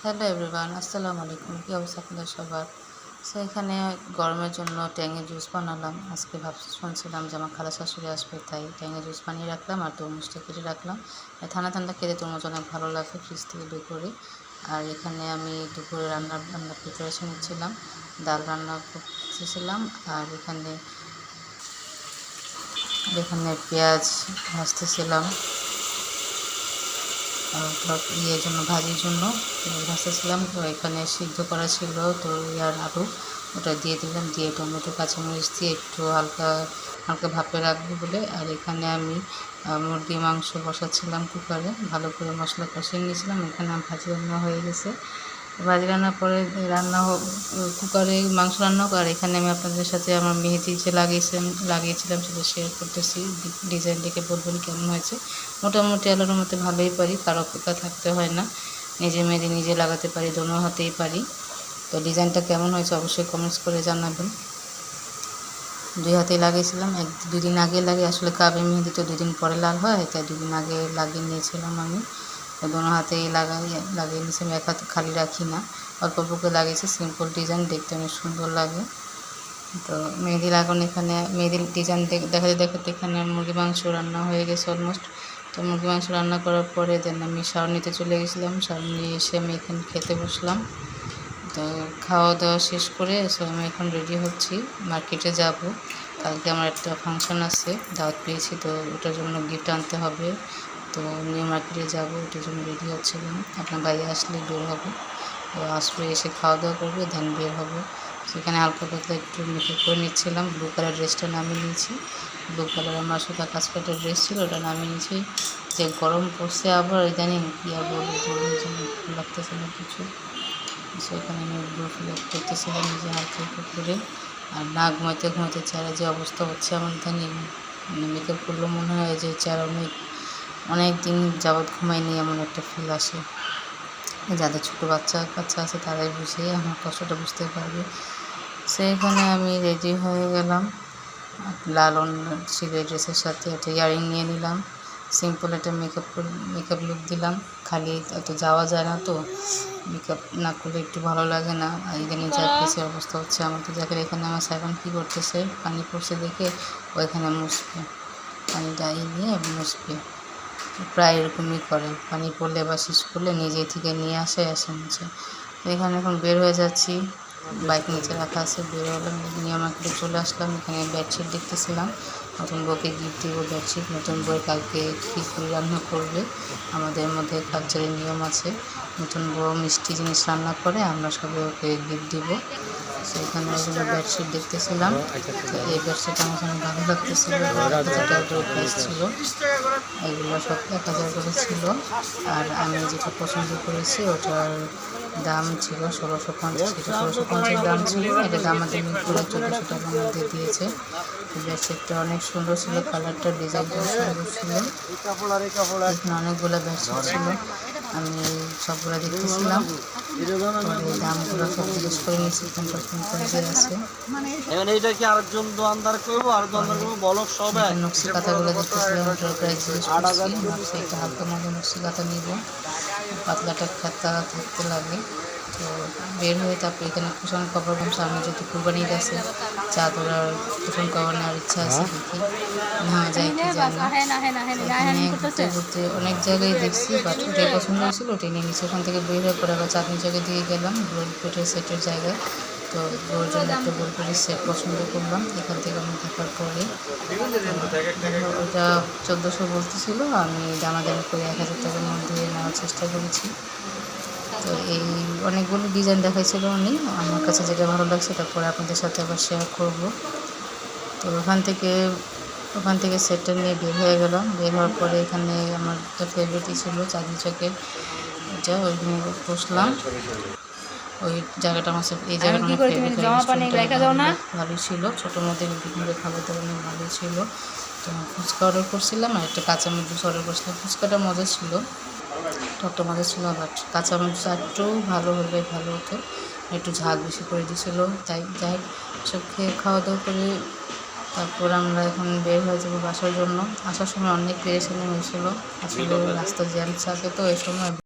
Hello everyone, আসসালামু আলাইকুম। কী অবস্থা আপনাদের সবার? সো এখানে গরমের জন্য ট্যাঙের জুস বানালাম। আজকে শুনছিলাম যে আমার খালা শাশুড়ি আসবে, তাই ট্যাঙের জুস বানিয়ে রাখলাম আর তরমুজটা কেটে রাখলাম। ঠান্ডা ঠান্ডা খেতে তরমুজ অনেক ভালো লাগে ফ্রিজ থেকে বের করে। আর এখানে আমি দুপুরে রান্নার প্রিপারেশন নিচ্ছিলাম, ডাল রান্না করতেছিলাম। আর এখানে পেঁয়াজ ভাজতেছিলাম জন্য ভাজির জন্য ভাজতেছিলাম। তো এখানে সিদ্ধ করা ছিল তো আর আলু, ওটা দিয়ে দিলাম, দিয়ে টমেটো কাঁচামরিচ দিয়ে একটু হালকা হালকা ভাপে রাখবো বলে। আর এখানে আমি মুরগি মাংস বসাচ্ছিলাম কুকারে, ভালো করে মশলা কষিয়ে নিয়েছিলাম। এখানে আমার ভাজি রান্না হয়ে গেছে। ভাজি রান্নার পরে কুকারে মাংস রান্না হোক। আর এখানে আমি আপনাদের সাথে আমার মেহেদি যে লাগিয়েছিলাম সেটা শেয়ার করতেছি। ডিজাইন দেখে বলবেন কেমন হয়েছে। মোটামুটি আল্লাহর মতো ভালোই পারি, কারো অপেক্ষা থাকতে হয় না, নিজে মেহেদি নিজে লাগাতে পারি, দোনো হাতেই পারি। তো ডিজাইনটা কেমন হয়েছে অবশ্যই কমেন্টস করে জানাবেন। 2 হাতেই লাগিয়েছিলাম, 2 দিন আগে লাগিয়ে, আসলে কাবে মেহেদি তো 2 দিন পরে লাল হয়, তাই 2 দিন আগে লাগিয়ে নিয়েছিলাম আমি। তো দোনো হাতেই লাগিয়ে নিয়েছি, আমি এক হাতে খালি রাখি না, অল্প অল্প লাগিয়েছি। সিম্পল ডিজাইন, দেখতে অনেক সুন্দর লাগে। তো মেহেদি লাগানো, এখানে মেহেদির ডিজাইন দেখাতে দেখাতে এখানে মুরগি মাংস রান্না হয়ে গেছে অলমোস্ট। তো মুরগি মাংস রান্না করার পরে দেন আমি শাওয়ার নিতে চলে গেছিলাম। শাওয়ার নিয়ে এসে আমি এখানে খেতে বসলাম। তো খাওয়া দাওয়া শেষ করে আমি এখন রেডি হচ্ছি, মার্কেটে যাব। কালকে আমার একটা ফাংশন আছে, দাওয়াত পেয়েছি, তো ওটার জন্য গিফট আনতে হবে। তো নিউ মার্কেটে যাব, ওটার জন্য রেডি হচ্ছিলাম। আপনার বাইরে আসলে বের হবে, তো আসবে, এসে খাওয়া দাওয়া করবে, দেন বের হবে। সেখানে হালকা পাতলা একটু মেকআপ করে নিচ্ছিলাম। ব্লু কালার ড্রেসটা নামিয়ে নিয়েছি, ব্লু কালার আমার সুতা কাজ কাটার ড্রেস ছিল, ওটা নামিয়ে নিয়েছি। যে গরম পড়ছে আবার ইদানিং, কী আর বলবো, গরমের জন্য ভালো লাগতেছে না কিছু। সেখানে আমি ব্লু ফিল করতেছিলাম নিজে হালকা করে। আর না ঘুমাইতে ঘুমাইতে চেহারা যে অবস্থা হচ্ছে আমার ইদানিং, মেকআপ করলেও মনে হয় যে চেহারা অনেক দিন যাবৎ ঘুমাইনি, এমন একটা ফিল আসে। যাদের ছোটো বাচ্চা কাচ্চা আছে তারাই বুঝে আমার কষ্টটা বুঝতে পারবে। সেখানে আমি রেডি হয়ে গেলাম, লাল সিলের ড্রেসের সাথে একটা ইয়ারিং নিয়ে নিলাম। সিম্পল একটা মেকআপ লুক দিলাম, খালি এত যাওয়া যায় না, তো মেকআপ না করলে একটু ভালো লাগে না। আর ইদানিং যা ফেসের অবস্থা হচ্ছে আমার, তো যাকে এখানে আমার সাইবান কী করতেছে, পানি পড়ছে দেখে ওইখানে মুছবে, পানিটা নিয়ে মুছবে, প্রায় এরকমই করে, পানি পড়লে বা শেষ করলে নিজে থেকে নিয়ে আসে মুছে। এখানে এখন বের হয়ে যাচ্ছি, বাইক নিচে রাখা আছে, বের হলাম, নিয়ে মার্কেটে চলে আসলাম। এখানে বেডশিট দেখতেছিলাম, নতুন বউকে গিফট দিব বেডশিট। নতুন বউ কালকে খিচুড়ি রান্না করবে, আমাদের মধ্যে কালচারের নিয়ম আছে, নতুন বউ মিষ্টি জিনিস রান্না করে, আমরা সবাই ওকে গিফট দিব। সেখানে এগুলো বেডশিট দেখতেছিলাম, তো এই বেডশিট আমার জন্য ভালো লাগতেছিল, 1000 টাকা করে প্রাইস ছিল, এগুলো সব 1000 করে ছিল। আর আমি যেটা পছন্দ করেছি ওটার দাম ছিল 1650, এটা 1650 দাম ছিল, এটা দামাদামি করে 1400 টাকার মধ্যে দিয়েছে। বেডশিটটা অনেক সুন্দর ছিল, কালারটা ডিজাইনটা সুন্দর ছিল। এখানে অনেকগুলো বেডশিট ছিল, আমি সবগুলো দেখতেছিলাম, পরে দামগুলো সব জিজ্ঞেস করে নিয়েছি, কোনটা আছে। নকশি কাঁথাগুলো দেখতেছিলাম, ওটার প্রাইস জিজ্ঞেস করছি। নকশি একটা হালকা মতো নকশি কাঁথা নিব, পাতলাটা খাতা থাকতে লাগে। তো বের হয়ে তারপরে এখানে কুশন কভার কম, সামনে যেহেতু কুরবানি ঈদ আছে, চাদর আর কুশন কভার নেওয়ার ইচ্ছা আছে, দেখি নেওয়া যায় কি যায় না। এখানে ঘুরতে ঘুরতে অনেক জায়গায় দেখছি, বাট ওটাই পছন্দ হয়েছিল, ওটাই নিয়ে নিচ্ছি। ওখান থেকে বের হয়ে পরে আবার চাঁদনি জায়গায় দিয়ে গেলাম, গোলপেটের সেটের জায়গায়। তো ওর জন্য একটা গোলপেটের সেট পছন্দ করলাম এখান থেকে আমি দেখার পরে। ওটা 1400 বলতেছিল, আমি দামাদামি করে 1000 টাকার মধ্যে নেওয়ার চেষ্টা করেছি। তো এই অনেকগুলো ডিজাইন দেখাইছিল উনি, আমার কাছে যেটা ভালো লাগছে তারপরে আপনাদের সাথে আবার শেয়ার করব। তো ওখান থেকে সেটটা নিয়ে বের হয়ে গেলাম। বের হওয়ার পরে এখানে আমার একটা ফেভারিটই ছিল চাঁদনি চকের, এটা ওইখানে বসলাম। ওই জায়গাটা আমার এই জায়গাটা অনেক ভালোই ছিল, ছোটো মধ্যে বিভিন্ন খাবার দাবার অনেক ভালোই ছিল। তো ফুচকা অর্ডার করছিলাম আর একটা কাঁচামরিচ জুস অর্ডার করছিলাম। ফুচকাটা মজা ছিল, টকটা মজা ছিল, বাট কাঁচামরিচ একটু ভালো হলে ভালো হতো, একটু ঝাল বেশি করে দিয়েছিল। তাই যাই সব খেয়ে খাওয়া দাওয়া করে তারপর আমরা এখন বের হয়ে যাবো বাসার জন্য। আসার সময় অনেক পেরেশানি হয়েছিল, আসলে রাস্তা জ্যাম থাকে, তো এই সময়